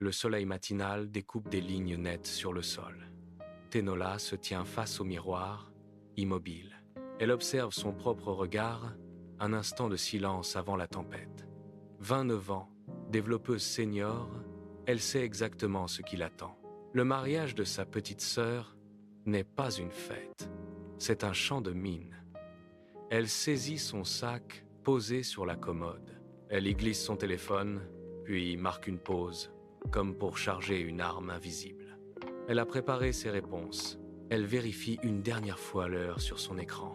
Le soleil matinal découpe des lignes nettes sur le sol. Tenola se tient face au miroir, immobile. Elle observe son propre regard, un instant de silence avant la tempête. 29 ans, développeuse senior, elle sait exactement ce qui l'attend. Le mariage de sa petite sœur n'est pas une fête, c'est un champ de mine. Elle saisit son sac posé sur la commode. Elle y glisse son téléphone, puis marque une pause, comme pour charger une arme invisible. Elle a préparé ses réponses. Elle vérifie une dernière fois l'heure sur son écran.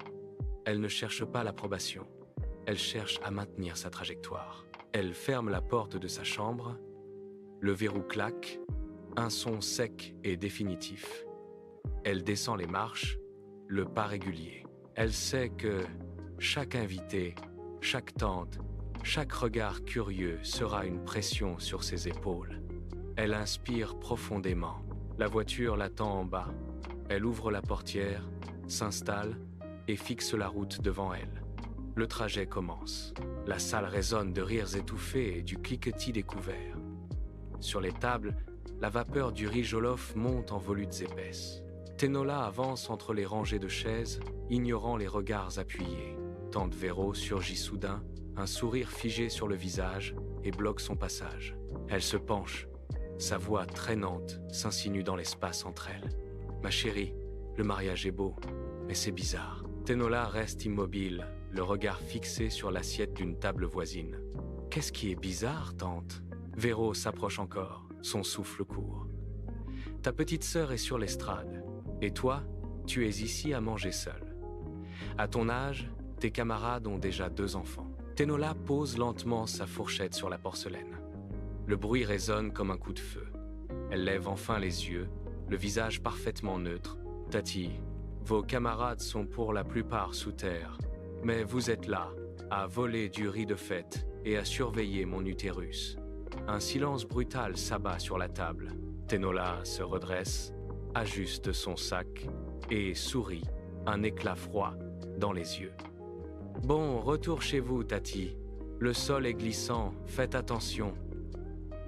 Elle ne cherche pas l'approbation. Elle cherche à maintenir sa trajectoire. Elle ferme la porte de sa chambre. Le verrou claque. Un son sec et définitif. Elle descend les marches, le pas régulier. Elle sait que chaque invité, chaque tante, chaque regard curieux sera une pression sur ses épaules. Elle inspire profondément. La voiture l'attend en bas. Elle ouvre la portière, s'installe et fixe la route devant elle. Le trajet commence. La salle résonne de rires étouffés et du cliquetis des couverts. Sur les tables, la vapeur du riz jollof monte en volutes épaisses. Tenola avance entre les rangées de chaises, ignorant les regards appuyés. Tante Véro surgit soudain, un sourire figé sur le visage, et bloque son passage. Elle se penche. Sa voix traînante s'insinue dans l'espace entre elles. « Ma chérie, le mariage est beau, mais c'est bizarre. » Tenola reste immobile, le regard fixé sur l'assiette d'une table voisine. « Qu'est-ce qui est bizarre, tante ?» Véro s'approche encore, son souffle court. « Ta petite sœur est sur l'estrade, et toi, tu es ici à manger seule. À ton âge, tes camarades ont déjà 2 enfants. » Tenola pose lentement sa fourchette sur la porcelaine. Le bruit résonne comme un coup de feu. Elle lève enfin les yeux, le visage parfaitement neutre. « Tati, vos camarades sont pour la plupart sous terre, mais vous êtes là, à voler du riz de fête et à surveiller mon utérus. » Un silence brutal s'abat sur la table. Tenola se redresse, ajuste son sac et sourit, un éclat froid dans les yeux. « Bon, retour chez vous, Tati. Le sol est glissant, faites attention. »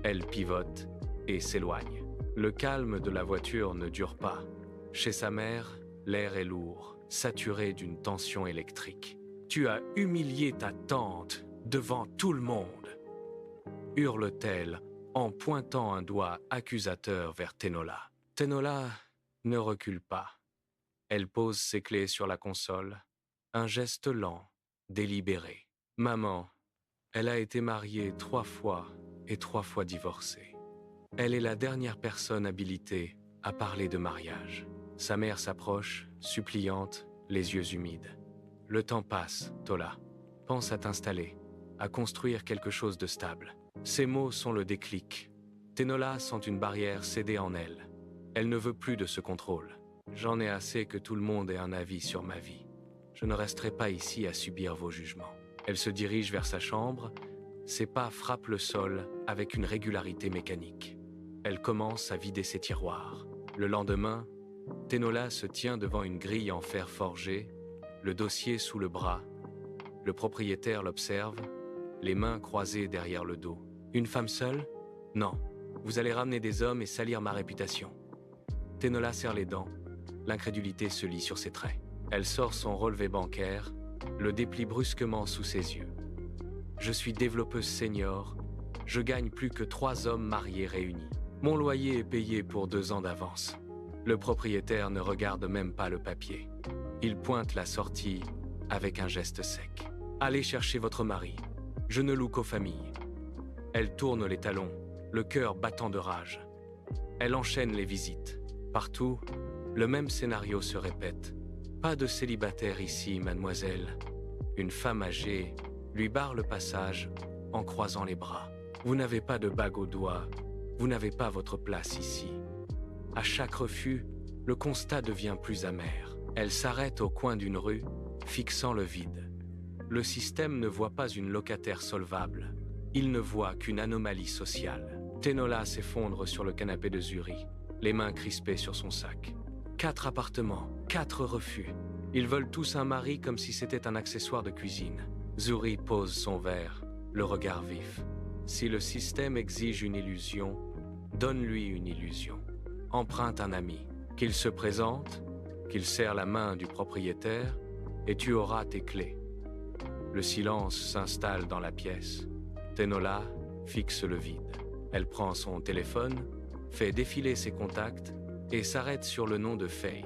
Elle pivote et s'éloigne. Le calme de la voiture ne dure pas. Chez sa mère, l'air est lourd, saturé d'une tension électrique. « Tu as humilié ta tante devant tout le monde !» hurle-t-elle en pointant un doigt accusateur vers Tenola. Tenola ne recule pas. Elle pose ses clés sur la console, un geste lent, délibéré. Maman, elle a été mariée 3 fois et 3 fois divorcée. Elle est la dernière personne habilitée à parler de mariage. Sa mère s'approche, suppliante, les yeux humides. Le temps passe, Tola. Pense à t'installer, à construire quelque chose de stable. Ces mots sont le déclic. Tenola sent une barrière céder en elle. Elle ne veut plus de ce contrôle. J'en ai assez que tout le monde ait un avis sur ma vie. Je ne resterai pas ici à subir vos jugements. Elle se dirige vers sa chambre. Ses pas frappent le sol avec une régularité mécanique. Elle commence à vider ses tiroirs. Le lendemain, Tenola se tient devant une grille en fer forgé, le dossier sous le bras. Le propriétaire l'observe, les mains croisées derrière le dos. Une femme seule? Non. Vous allez ramener des hommes et salir ma réputation. Tenola serre les dents. L'incrédulité se lit sur ses traits. Elle sort son relevé bancaire, le déplie brusquement sous ses yeux. Je suis développeuse senior. Je gagne plus que 3 hommes mariés réunis. Mon loyer est payé pour 2 ans d'avance. Le propriétaire ne regarde même pas le papier. Il pointe la sortie avec un geste sec. Allez chercher votre mari. Je ne loue qu'aux familles. Elle tourne les talons, le cœur battant de rage. Elle enchaîne les visites. Partout, le même scénario se répète. Pas de célibataire ici, mademoiselle. Une femme âgée lui barre le passage en croisant les bras. Vous n'avez pas de bague au doigt. Vous n'avez pas votre place ici. À chaque refus, le constat devient plus amer. Elle s'arrête au coin d'une rue, fixant le vide. Le système ne voit pas une locataire solvable. Il ne voit qu'une anomalie sociale. Tenola s'effondre sur le canapé de Zuri, les mains crispées sur son sac. 4 appartements, 4 refus. Ils veulent tous un mari comme si c'était un accessoire de cuisine. Zuri pose son verre, le regard vif. Si le système exige une illusion, Donne-lui une illusion. Emprunte un ami. Qu'il se présente, qu'il serre la main du propriétaire, et tu auras tes clés. Le silence s'installe dans la pièce. Tenola fixe le vide. Elle prend son téléphone, fait défiler ses contacts et s'arrête sur le nom de Faye.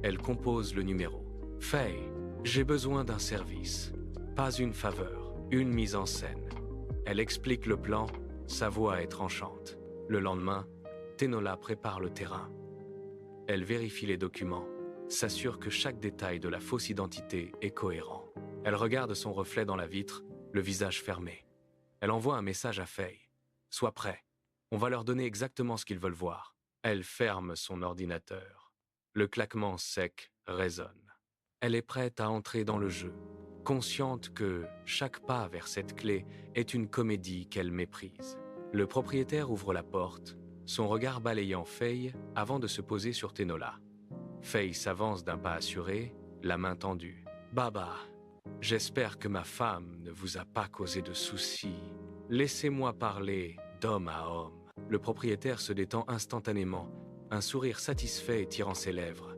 Elle compose le numéro. Faye, j'ai besoin d'un service. Pas une faveur, une mise en scène. Elle explique le plan, sa voix est tranchante. Le lendemain, Tenola prépare le terrain. Elle vérifie les documents, s'assure que chaque détail de la fausse identité est cohérent. Elle regarde son reflet dans la vitre, le visage fermé. Elle envoie un message à Faye. « Sois prêt, on va leur donner exactement ce qu'ils veulent voir. » Elle ferme son ordinateur. Le claquement sec résonne. Elle est prête à entrer dans le jeu, consciente que chaque pas vers cette clé est une comédie qu'elle méprise. Le propriétaire ouvre la porte, son regard balayant Faye avant de se poser sur Tenola. Faye s'avance d'un pas assuré, la main tendue. « Baba, j'espère que ma femme ne vous a pas causé de soucis. Laissez-moi parler d'homme à homme. » Le propriétaire se détend instantanément, un sourire satisfait étirant ses lèvres.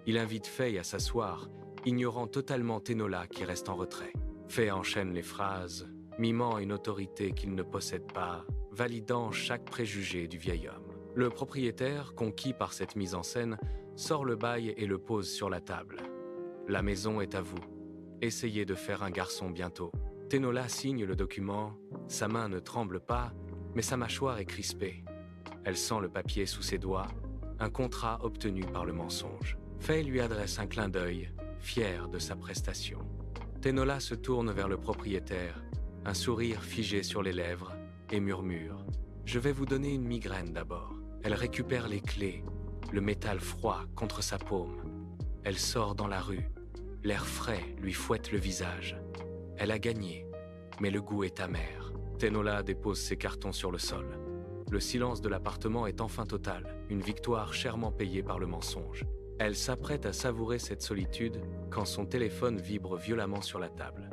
Il invite Faye à s'asseoir, ignorant totalement Tenola qui reste en retrait. Faye enchaîne les phrases, mimant une autorité qu'il ne possède pas, validant chaque préjugé du vieil homme. Le propriétaire, conquis par cette mise en scène, sort le bail et le pose sur la table. « La maison est à vous. Essayez de faire un garçon bientôt. » Tenola signe le document, sa main ne tremble pas, mais sa mâchoire est crispée. Elle sent le papier sous ses doigts, un contrat obtenu par le mensonge. Faye lui adresse un clin d'œil, fier de sa prestation. Tenola se tourne vers le propriétaire, un sourire figé sur les lèvres, et murmure « Je vais vous donner une migraine d'abord. » Elle récupère les clés, le métal froid contre sa paume. Elle sort dans la rue. L'air frais lui fouette le visage. Elle a gagné, mais le goût est amer. Tenola dépose ses cartons sur le sol. Le silence de l'appartement est enfin total, une victoire chèrement payée par le mensonge. Elle s'apprête à savourer cette solitude quand son téléphone vibre violemment sur la table.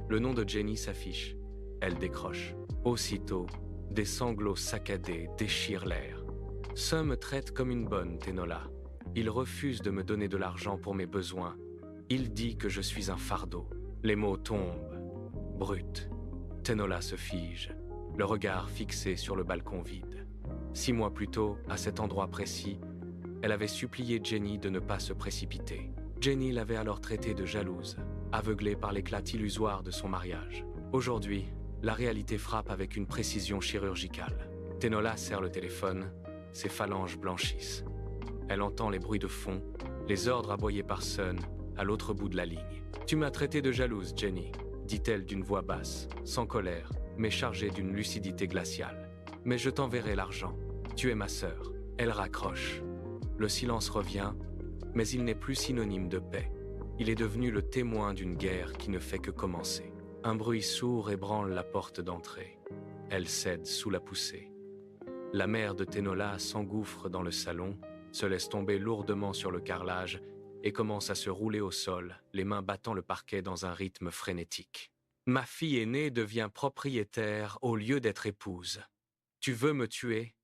Le nom de Jenny s'affiche. Elle décroche. Aussitôt, des sanglots saccadés déchirent l'air. « Ça me traite comme une bonne, Tenola. Il refuse de me donner de l'argent pour mes besoins. Il dit que je suis un fardeau. » Les mots tombent. Brut. Tenola se fige, le regard fixé sur le balcon vide. 6 mois plus tôt, à cet endroit précis, elle avait supplié Jenny de ne pas se précipiter. Jenny l'avait alors traitée de jalouse, aveuglée par l'éclat illusoire de son mariage. Aujourd'hui, la réalité frappe avec une précision chirurgicale. Tenola serre le téléphone, ses phalanges blanchissent. Elle entend les bruits de fond, les ordres aboyés par Sun, à l'autre bout de la ligne. « Tu m'as traité de jalouse, Jenny », dit-elle d'une voix basse, sans colère, mais chargée d'une lucidité glaciale. « Mais je t'enverrai l'argent. Tu es ma sœur. » Elle raccroche. Le silence revient, mais il n'est plus synonyme de paix. Il est devenu le témoin d'une guerre qui ne fait que commencer. Un bruit sourd ébranle la porte d'entrée. Elle cède sous la poussée. La mère de Tenola s'engouffre dans le salon, se laisse tomber lourdement sur le carrelage et commence à se rouler au sol, les mains battant le parquet dans un rythme frénétique. « Ma fille aînée devient propriétaire au lieu d'être épouse. Tu veux me tuer ?»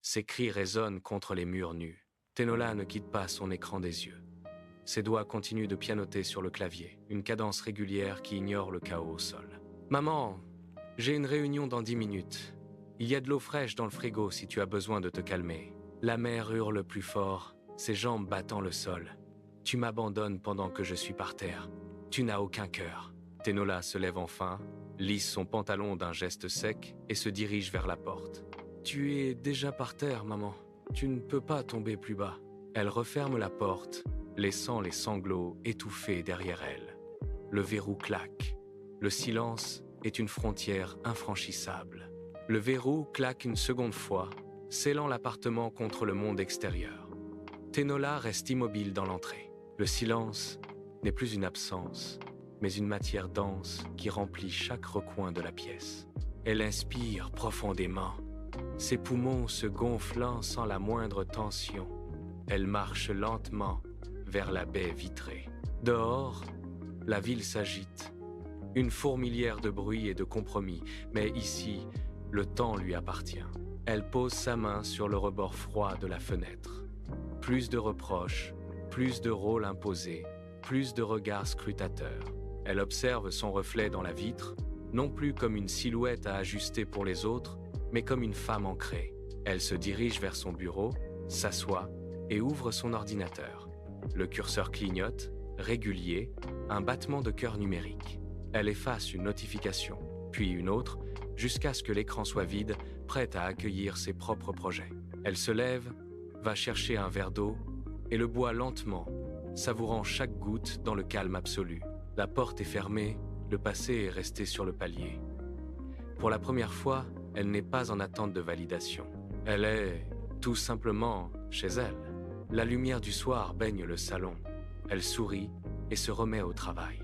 Ses cris résonnent contre les murs nus. Tenola ne quitte pas son écran des yeux. Ses doigts continuent de pianoter sur le clavier, une cadence régulière qui ignore le chaos au sol. « Maman, j'ai une réunion dans 10 minutes. Il y a de l'eau fraîche dans le frigo si tu as besoin de te calmer. » La mère hurle plus fort, ses jambes battant le sol. « Tu m'abandonnes pendant que je suis par terre. Tu n'as aucun cœur. » Tenola se lève enfin, lisse son pantalon d'un geste sec et se dirige vers la porte. « Tu es déjà par terre, maman. Tu ne peux pas tomber plus bas. » Elle referme la porte, laissant les sanglots étouffés derrière elle. Le verrou claque. Le silence est une frontière infranchissable. Le verrou claque une seconde fois, scellant l'appartement contre le monde extérieur. Tenola reste immobile dans l'entrée. Le silence n'est plus une absence, mais une matière dense qui remplit chaque recoin de la pièce. Elle inspire profondément, ses poumons se gonflant sans la moindre tension. Elle marche lentement vers la baie vitrée. Dehors, la ville s'agite. Une fourmilière de bruit et de compromis, mais ici, le temps lui appartient. Elle pose sa main sur le rebord froid de la fenêtre. Plus de reproches, plus de rôles imposés, plus de regards scrutateurs. Elle observe son reflet dans la vitre, non plus comme une silhouette à ajuster pour les autres, mais comme une femme ancrée. Elle se dirige vers son bureau, s'assoit et ouvre son ordinateur. Le curseur clignote, régulier, un battement de cœur numérique. Elle efface une notification, puis une autre, jusqu'à ce que l'écran soit vide, prête à accueillir ses propres projets. Elle se lève, va chercher un verre d'eau et le boit lentement, savourant chaque goutte dans le calme absolu. La porte est fermée, le passé est resté sur le palier. Pour la première fois, elle n'est pas en attente de validation. Elle est, tout simplement, chez elle. La lumière du soir baigne le salon. Elle sourit et se remet au travail.